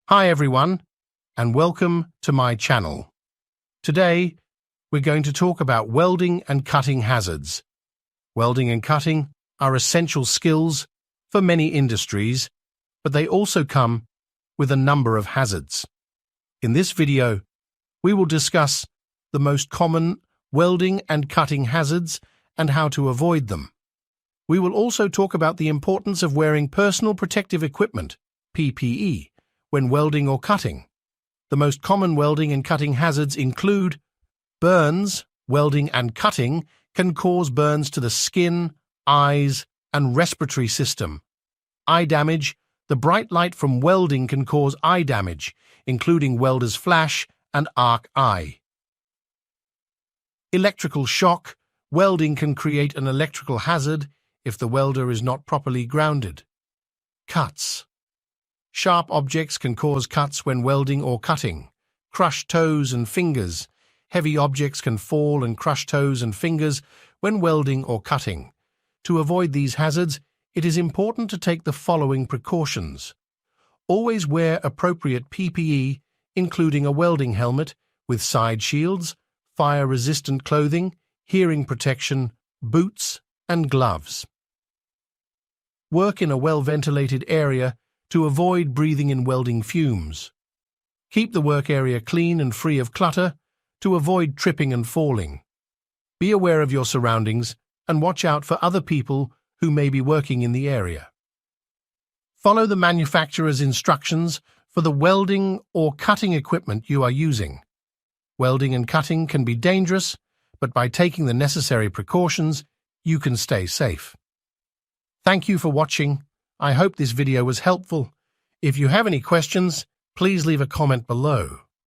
Hi everyone, and welcome to my channel. Today, we're going to talk about welding and cutting hazards. Welding and cutting are essential skills for many industries, but they also come with a number of hazards. In this video, we will discuss the most common welding and cutting hazards and how to avoid them. We will also talk about the importance of wearing personal protective equipment, PPE, when welding or cutting. The most common welding and cutting hazards include burns. Welding and cutting can cause burns to the skin, eyes, and respiratory system. Eye damage. The bright light from welding can cause eye damage, including welder's flash and arc eye. Electrical shock. Welding can create an electrical hazard if the welder is not properly grounded. Cuts. Sharp objects can cause cuts when welding or cutting. Crushed toes and fingers. Heavy objects can fall and crush toes and fingers when welding or cutting. To avoid these hazards, it is important to take the following precautions. Always wear appropriate PPE, including a welding helmet with side shields, fire-resistant clothing, hearing protection, boots, and gloves. Work in a well-ventilated area to avoid breathing in welding fumes. Keep the work area clean and free of clutter to avoid tripping and falling. Be aware of your surroundings and watch out for other people who may be working in the area. Follow the manufacturer's instructions for the welding or cutting equipment you are using. Welding and cutting can be dangerous, but by taking the necessary precautions, you can stay safe. Thank you for watching. I hope this video was helpful. If you have any questions, please leave a comment below.